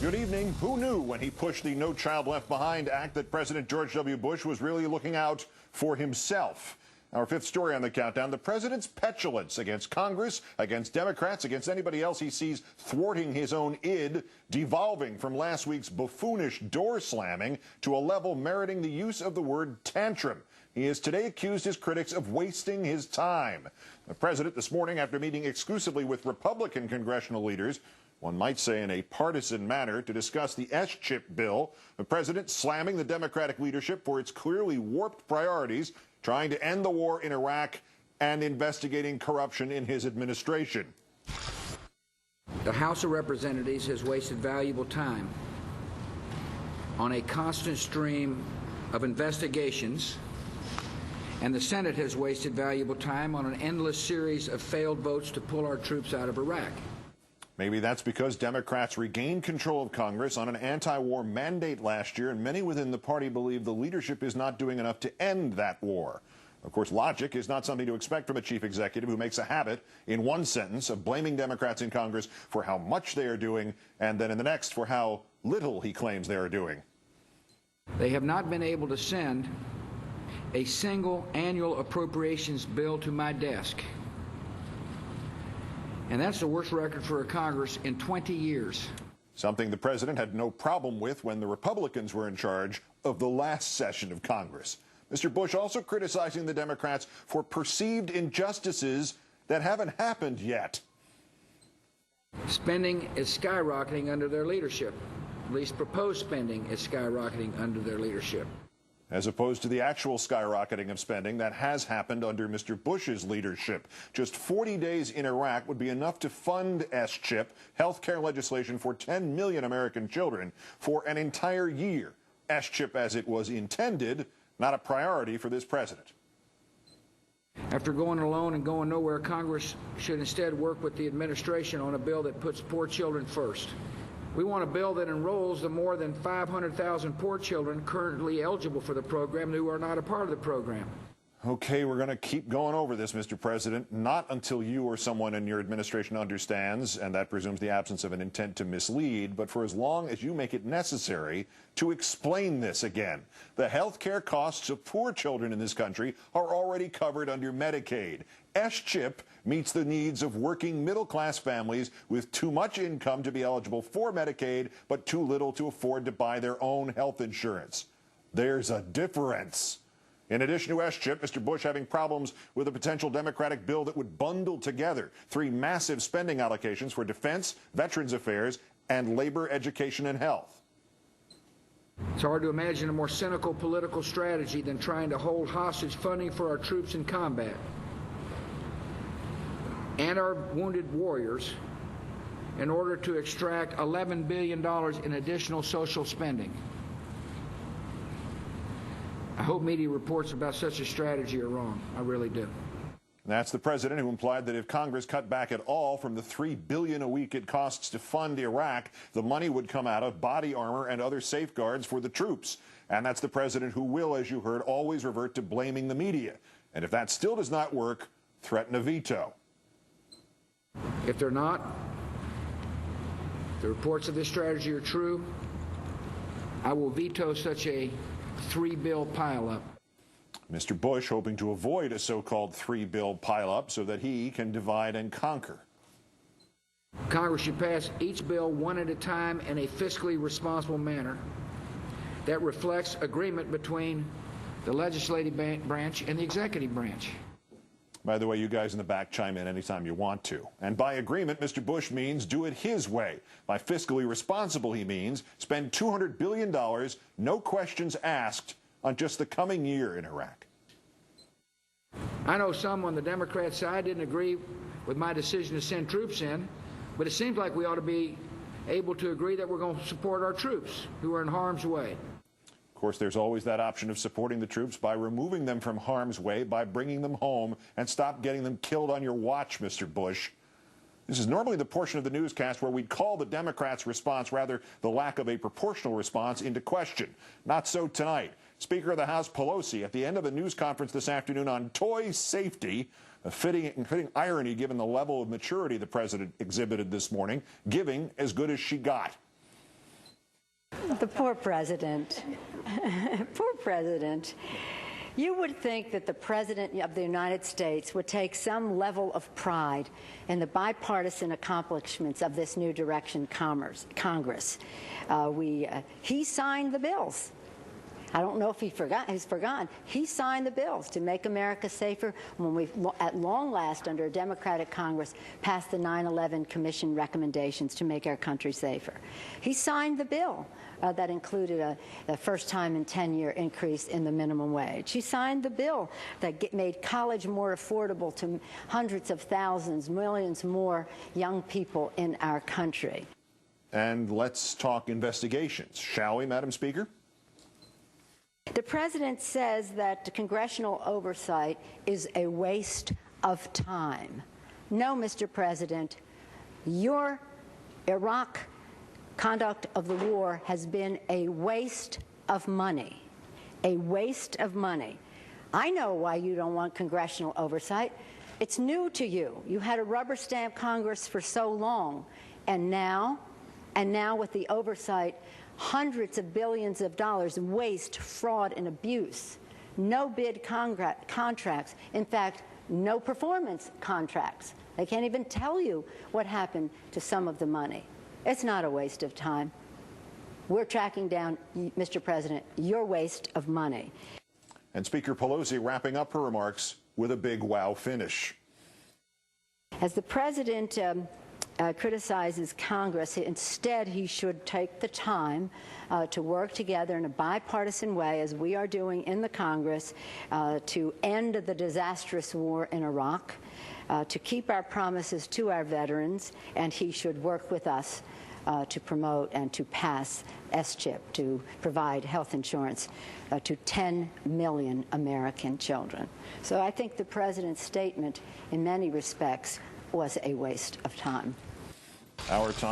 Good evening. Who knew when he pushed the No Child Left Behind Act that President George W. Bush was really looking out for himself? Our fifth story on the countdown, the president's petulance against Congress, against Democrats, against anybody else he sees thwarting his own id, devolving from last week's buffoonish door slamming to a level meriting the use of the word tantrum. He has today accused his critics of wasting his time. The president this morning, after meeting exclusively with Republican congressional leaders, one might say in a partisan manner, to discuss the S-chip bill, the president slamming the Democratic leadership for its clearly warped priorities, trying to end the war in Iraq and investigating corruption in his administration. The House of Representatives has wasted valuable time on a constant stream of investigations, and the Senate has wasted valuable time on an endless series of failed votes to pull our troops out of Iraq. Maybe that's because Democrats regained control of Congress on an anti-war mandate last year, and many within the party believe the leadership is not doing enough to end that war. Of course, logic is not something to expect from a chief executive who makes a habit in one sentence of blaming Democrats in Congress for how much they are doing, and then in the next for how little he claims they are doing. They have not been able to send a single annual appropriations bill to my desk. And that's the worst record for a Congress in 20 years. Something the president had no problem with when the Republicans were in charge of the last session of Congress. Mr. Bush also criticizing the Democrats for perceived injustices that haven't happened yet. Spending is skyrocketing under their leadership. At least proposed spending is skyrocketing under their leadership. As opposed to the actual skyrocketing of spending that has happened under Mr. Bush's leadership. Just 40 days in Iraq would be enough to fund S-chip, health care legislation for 10 million American children, for an entire year. S-chip as it was intended, not a priority for this president. After going alone and going nowhere, Congress should instead work with the administration on a bill that puts poor children first. We want a bill that enrolls the more than 500,000 poor children currently eligible for the program who are not a part of the program. Okay, we're going to keep going over this, Mr. President, not until you or someone in your administration understands, and that presumes the absence of an intent to mislead, but for as long as you make it necessary to explain this again. The health care costs of poor children in this country are already covered under Medicaid. S-chip meets the needs of working middle-class families with too much income to be eligible for Medicaid, but too little to afford to buy their own health insurance. There's a difference. In addition to S-chip, Mr. Bush having problems with a potential Democratic bill that would bundle together three massive spending allocations for defense, veterans affairs, and labor, education, and health. It's hard to imagine a more cynical political strategy than trying to hold hostage funding for our troops in combat and our wounded warriors in order to extract $11 billion in additional social spending. I hope media reports about such a strategy are wrong. I really do. That's the president who implied that if Congress cut back at all from the $3 billion a week it costs to fund Iraq, the money would come out of body armor and other safeguards for the troops. And that's the president who will, as you heard, always revert to blaming the media. And if that still does not work, threaten a veto. If they're not, the reports of this strategy are true, I will veto such a three-bill pileup. Mr. Bush hoping to avoid a so-called three-bill pileup so that he can divide and conquer. Congress should pass each bill one at a time in a fiscally responsible manner that reflects agreement between the legislative branch and the executive branch. By the way, you guys in the back chime in anytime you want to. And by agreement, Mr. Bush means do it his way. By fiscally responsible, he means spend $200 billion, no questions asked, on just the coming year in Iraq. I know some on the Democrat side didn't agree with my decision to send troops in, but it seems like we ought to be able to agree that we're going to support our troops who are in harm's way. Of course, there's always that option of supporting the troops by removing them from harm's way, by bringing them home, and stop getting them killed on your watch, Mr. Bush. This is normally the portion of the newscast where we'd call the Democrats' response, rather the lack of a proportional response, into question. Not so tonight. Speaker of the House Pelosi, at the end of a news conference this afternoon on toy safety, a fitting irony given the level of maturity the president exhibited this morning, giving as good as she got. The poor president. Poor president. You would think that the President of the United States would take some level of pride in the bipartisan accomplishments of this new direction Congress. He signed the bills. I don't know if he's forgotten. He signed the bills to make America safer when we, at long last, under a Democratic Congress, passed the 9/11 Commission recommendations to make our country safer. He signed the bill that included a first-time in 10-year increase in the minimum wage. He signed the bill that made college more affordable to hundreds of thousands, millions more young people in our country. And let's talk investigations, shall we, Madam Speaker? The president says that congressional oversight is a waste of time. No, Mr. President, your Iraq conduct of the war has been a waste of money. A waste of money. I know why you don't want congressional oversight. It's new to you. You had a rubber stamp Congress for so long, and now with the oversight, hundreds of billions of dollars in waste, fraud, and abuse. No bid contracts. In fact, no performance contracts. They can't even tell you what happened to some of the money. It's not a waste of time. We're tracking down, Mr. President, your waste of money. And Speaker Pelosi wrapping up her remarks with a big wow finish. As the president criticizes Congress, instead he should take the time to work together in a bipartisan way, as we are doing in the Congress, to end the disastrous war in Iraq, to keep our promises to our veterans, and he should work with us to promote and to pass S-chip, to provide health insurance to 10 million American children. So I think the president's statement, in many respects, was a waste of time. Our time.